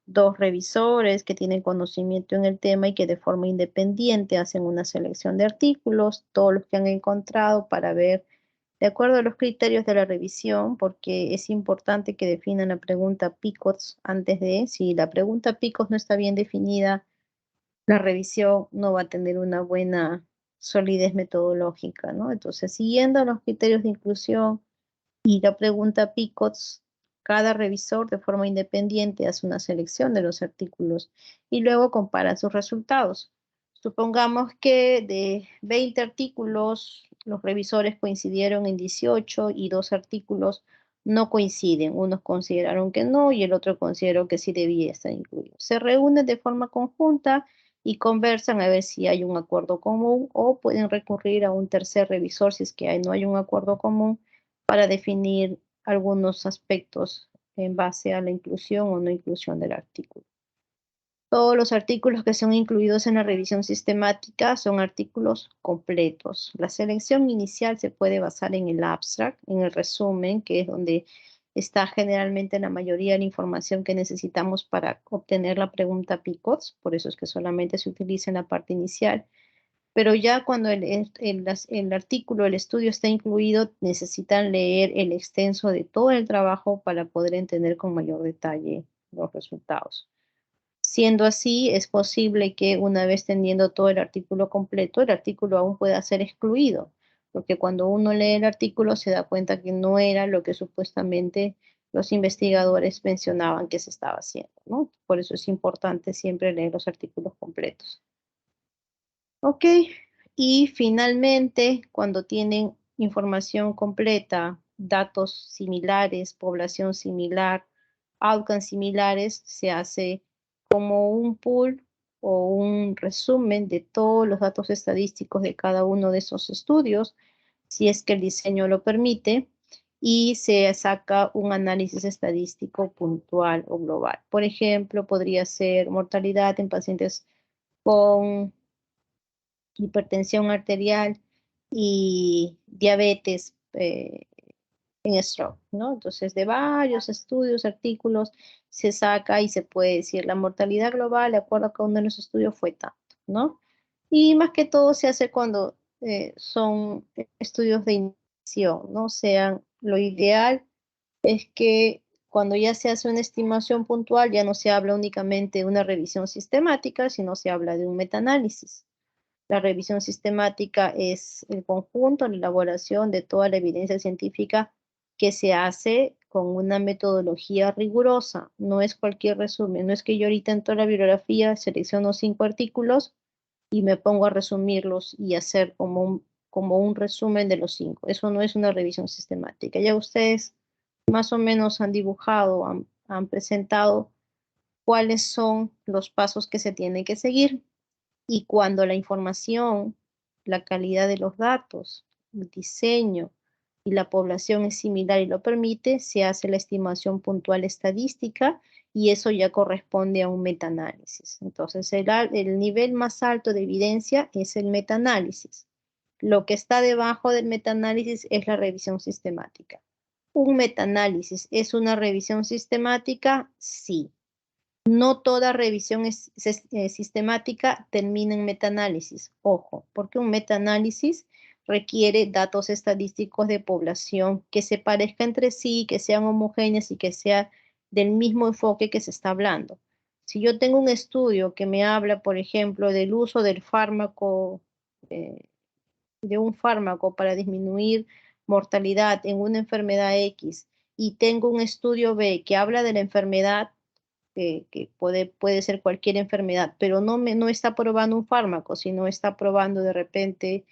S1: 2 revisores que tienen conocimiento en el tema y que de forma independiente hacen una selección de artículos, todos los que han encontrado para ver, de acuerdo a los criterios de la revisión, porque es importante que definan la pregunta PICOTS antes de, si la pregunta PICOTS no está bien definida, la revisión no va a tener una buena solidez metodológica, ¿no? Entonces, siguiendo los criterios de inclusión y la pregunta PICOTS, cada revisor de forma independiente hace una selección de los artículos y luego compara sus resultados. Supongamos que de 20 artículos, los revisores coincidieron en 18 y 2 artículos no coinciden. Unos consideraron que no y el otro consideró que sí debía estar incluido. Se reúnen de forma conjunta y conversan a ver si hay un acuerdo común o pueden recurrir a un tercer revisor si es que no hay un acuerdo común para definir algunos aspectos en base a la inclusión o no inclusión del artículo. Todos los artículos que son incluidos en la revisión sistemática son artículos completos. La selección inicial se puede basar en el abstract, en el resumen, que es donde está generalmente la mayoría de la información que necesitamos para obtener la pregunta PICOTS, por eso es que solamente se utiliza en la parte inicial. Pero ya cuando el artículo, el estudio está incluido, necesitan leer el extenso de todo el trabajo para poder entender con mayor detalle los resultados. Siendo así, es posible que una vez teniendo todo el artículo completo, el artículo aún pueda ser excluido, porque cuando uno lee el artículo se da cuenta que no era lo que supuestamente los investigadores mencionaban que se estaba haciendo, ¿no? Por eso es importante siempre leer los artículos completos. Ok, y finalmente, cuando tienen información completa, datos similares, población similar, outcomes similares, se hace como un pool o un resumen de todos los datos estadísticos de cada uno de esos estudios, si es que el diseño lo permite, y se saca un análisis estadístico puntual o global. Por ejemplo, podría ser mortalidad en pacientes con hipertensión arterial y diabetes en stroke, ¿no? Entonces, de varios estudios, artículos, se saca y se puede decir la mortalidad global, de acuerdo a cada uno de los estudios, fue tanto, ¿no? Y más que todo se hace cuando son estudios de iniciación, ¿no? Sean lo ideal es que cuando ya se hace una estimación puntual, ya no se habla únicamente de una revisión sistemática, sino se habla de un metaanálisis. La revisión sistemática es el conjunto, la elaboración de toda la evidencia científica que se hace con una metodología rigurosa. No es cualquier resumen, no es que yo ahorita en toda la bibliografía selecciono 5 artículos y me pongo a resumirlos y hacer como un resumen de los 5. Eso no es una revisión sistemática. Ya ustedes más o menos han dibujado, han presentado cuáles son los pasos que se tienen que seguir. Y cuando la información, la calidad de los datos, el diseño y la población es similar y lo permite, se hace la estimación puntual estadística y eso ya corresponde a un metaanálisis. Entonces, el nivel más alto de evidencia es el metaanálisis. Lo que está debajo del metaanálisis es la revisión sistemática. ¿Un metaanálisis es una revisión sistemática? Sí. No toda revisión sistemática termina en metaanálisis. Ojo, porque un metaanálisis requiere datos estadísticos de población que se parezcan entre sí, que sean homogéneas y que sea del mismo enfoque que se está hablando. Si yo tengo un estudio que me habla, por ejemplo, del uso del fármaco, de un fármaco para disminuir mortalidad en una enfermedad X, y tengo un estudio B que habla de la enfermedad, que puede ser cualquier enfermedad, pero no está probando un fármaco, sino está probando de repente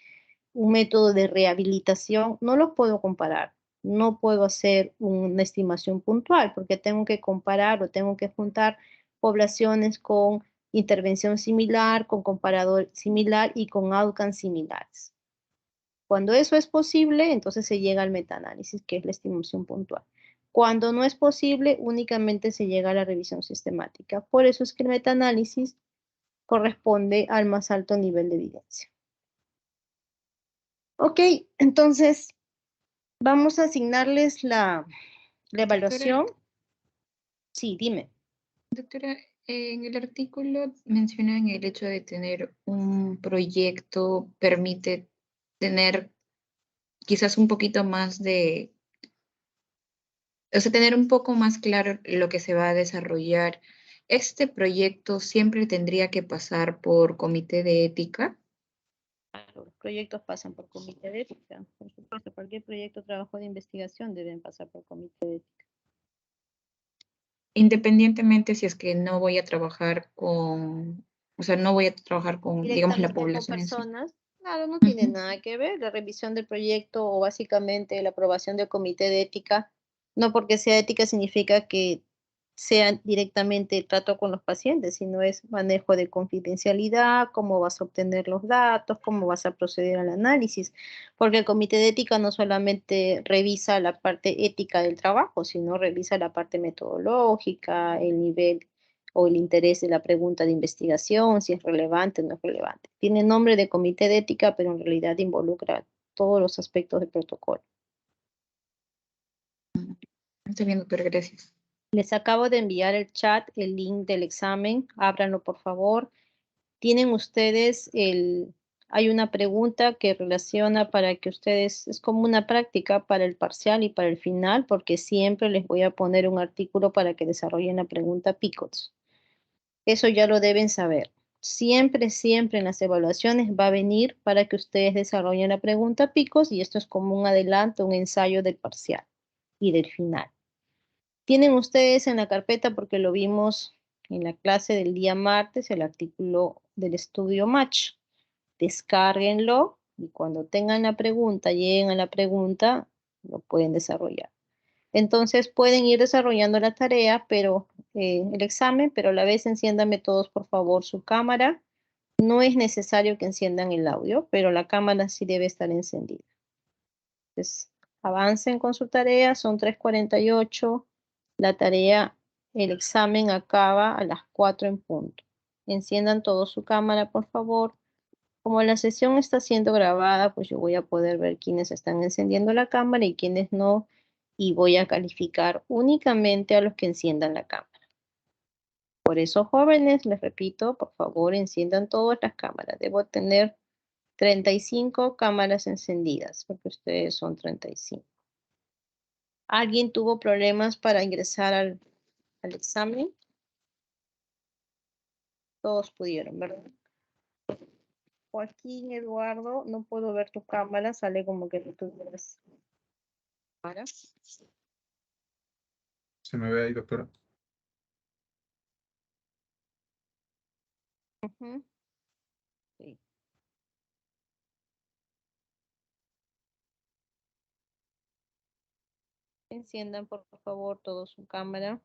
S1: un método de rehabilitación, no los puedo comparar. No puedo hacer una estimación puntual porque tengo que comparar o tengo que juntar poblaciones con intervención similar, con comparador similar y con outcomes similares. Cuando eso es posible, entonces se llega al metaanálisis, que es la estimación puntual. Cuando no es posible, únicamente se llega a la revisión sistemática. Por eso es que el metaanálisis corresponde al más alto nivel de evidencia. Ok, entonces vamos a asignarles la evaluación. Sí, dime.
S12: Doctora, en el artículo mencionan el hecho de tener un proyecto permite tener quizás un poquito más de, o sea, tener un poco más claro lo que se va a desarrollar. ¿Este proyecto siempre tendría que pasar por comité de ética?
S1: Claro, los proyectos pasan por comité de ética. Por supuesto, cualquier proyecto o trabajo de investigación deben pasar por comité de ética.
S12: Independientemente si es que no voy a trabajar con, o sea, no voy a trabajar con, digamos, la
S1: Directamente con
S12: población en sí.
S1: personas, claro, no tiene nada que ver. La revisión del proyecto o básicamente la aprobación del comité de ética, no porque sea ética significa que sea directamente trato con los pacientes, sino es manejo de confidencialidad, cómo vas a obtener los datos, cómo vas a proceder al análisis, porque el comité de ética no solamente revisa la parte ética del trabajo, sino revisa la parte metodológica, el nivel o el interés de la pregunta de investigación, si es relevante o no es relevante. Tiene nombre de comité de ética, pero en realidad involucra todos los aspectos del protocolo.
S12: Está bien, doctora, gracias.
S1: Les acabo de enviar el chat, el link del examen. Ábranlo, por favor. Tienen ustedes hay una pregunta que relaciona para que ustedes, es como una práctica para el parcial y para el final, porque siempre les voy a poner un artículo para que desarrollen la pregunta PICOTS. Eso ya lo deben saber. Siempre, siempre en las evaluaciones va a venir para que ustedes desarrollen la pregunta PICOS y esto es como un adelanto, un ensayo del parcial y del final. Tienen ustedes en la carpeta, porque lo vimos en la clase del día martes, el artículo del estudio Match. Descárguenlo y cuando tengan la pregunta, lleguen a la pregunta, lo pueden desarrollar. Entonces pueden ir desarrollando la tarea, pero el examen, pero a la vez enciéndame todos, por favor, su cámara. No es necesario que enciendan el audio, pero la cámara sí debe estar encendida. Entonces, avancen con su tarea, son 3:48. La tarea, el examen acaba a las 4 en punto. Enciendan todos su cámara, por favor. Como la sesión está siendo grabada, pues yo voy a poder ver quiénes están encendiendo la cámara y quiénes no, y voy a calificar únicamente a los que enciendan la cámara. Por eso, jóvenes, les repito, por favor, enciendan todas las cámaras. Debo tener 35 cámaras encendidas, porque ustedes son 35. ¿Alguien tuvo problemas para ingresar al examen? Todos pudieron, ¿verdad? Joaquín, Eduardo, no puedo ver tu cámara, sale como que no tuvieras cámara.
S4: ¿Se me ve ahí, doctora?
S1: Ujú. Sí. Enciendan por favor todos su cámara.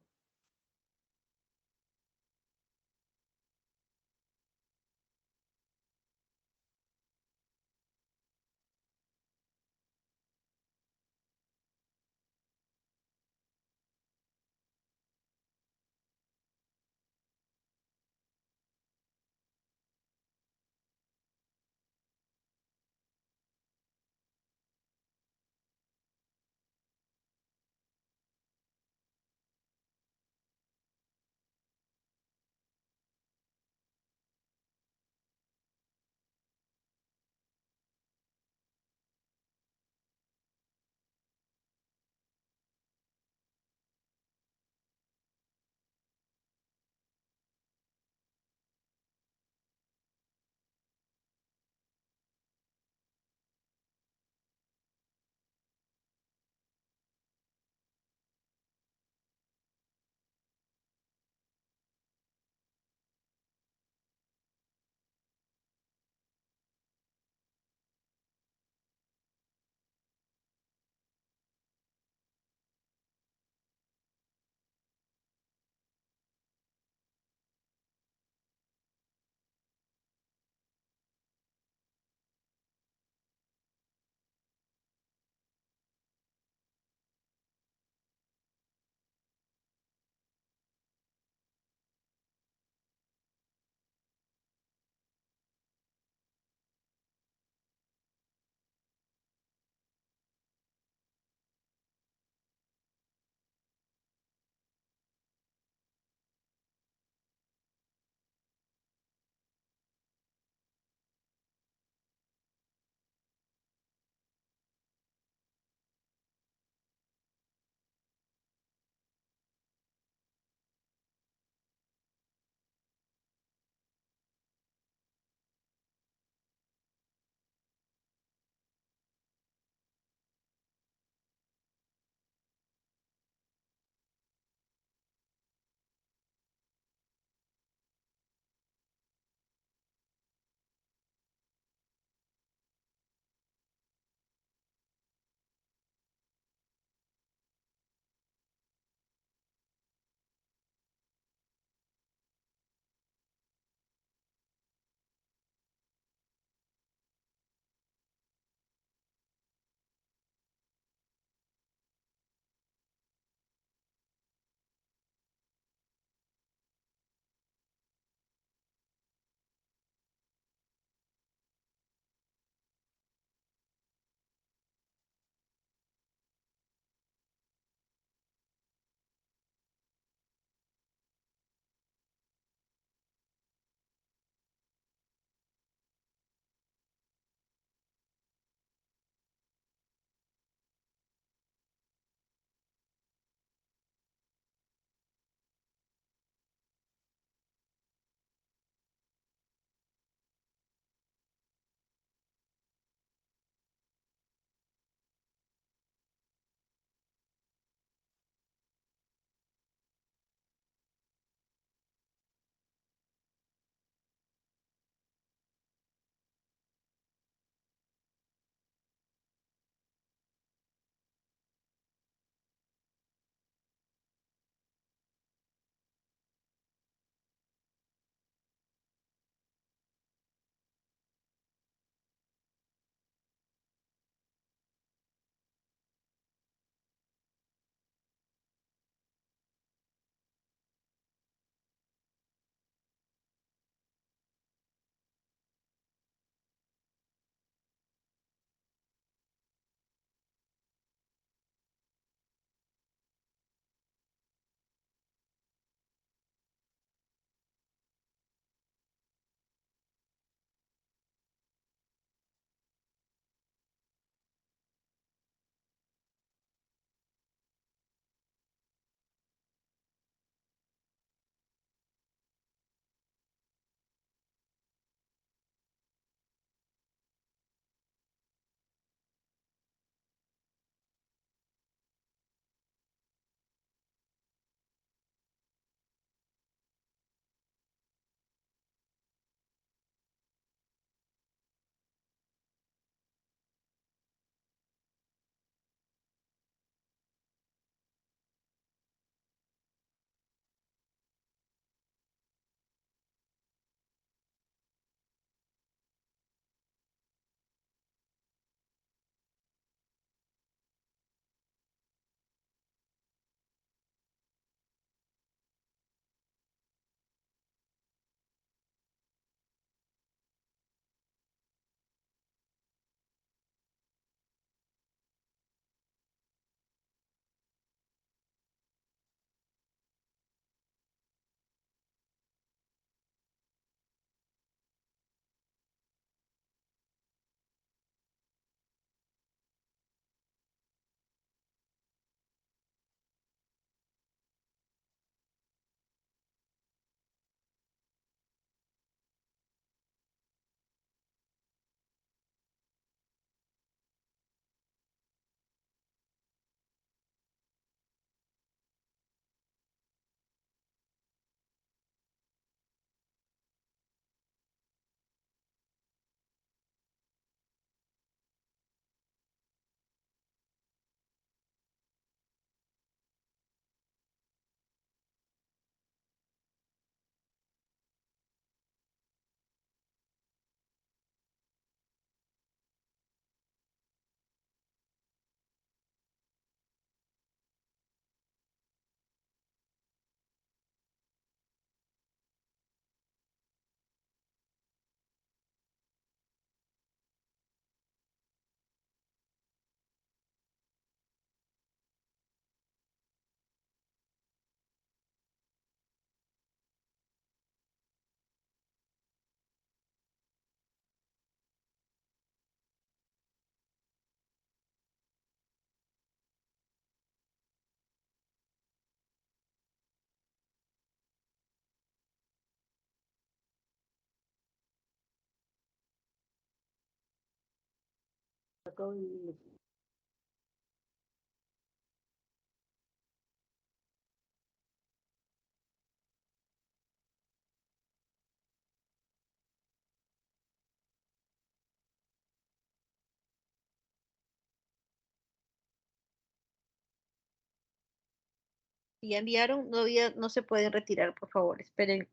S1: Si ya enviaron, no se pueden retirar, por favor. Esperen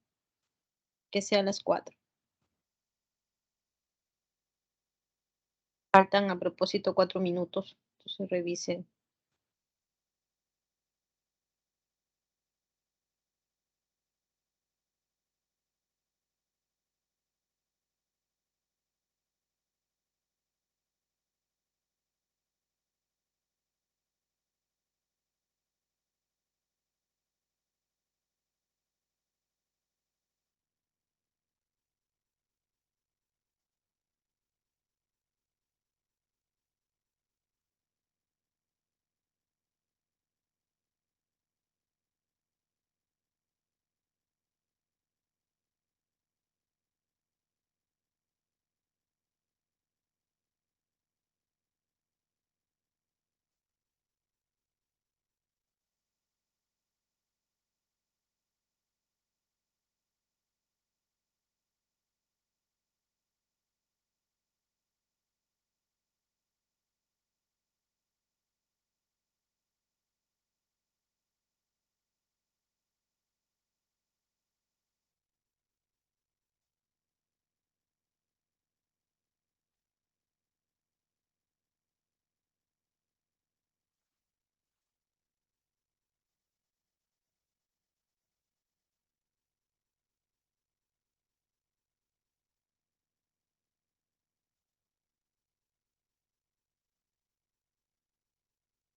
S1: que sean las 4. Faltan a propósito 4 minutos. Entonces revisen.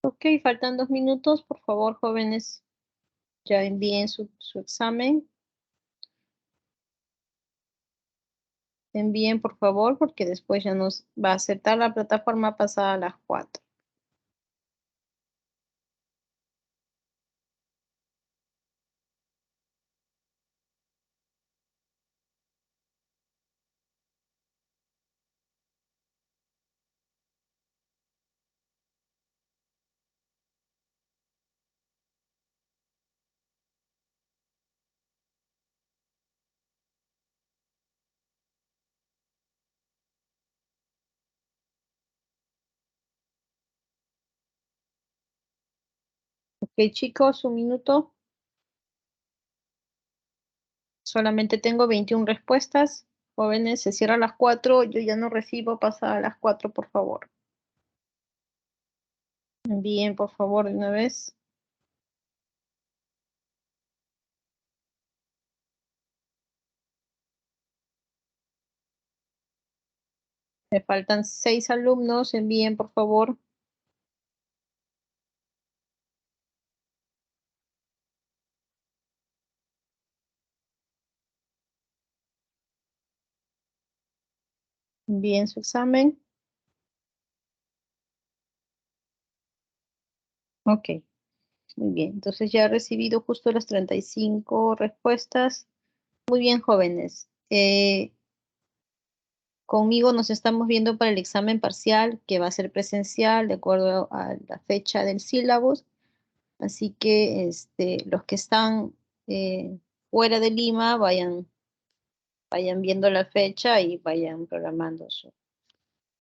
S1: Ok, faltan 2 minutos. Por favor, jóvenes, ya envíen su examen. Envíen, por favor, porque después ya nos va a aceptar la plataforma pasada a las 4. Ok, chicos, un minuto. Solamente tengo 21 respuestas. Jóvenes, se cierra a las 4. Yo ya no recibo pasada a las 4, por favor. Envíen, por favor, de una vez. Me faltan 6 alumnos. Envíen, por favor. Envíen su examen. Ok, muy bien. Entonces ya he recibido justo las 35 respuestas. Muy bien, jóvenes. Conmigo nos estamos viendo para el examen parcial, que va a ser presencial de acuerdo a la fecha del sílabus. Así que los que están fuera de Lima vayan viendo la fecha y vayan programando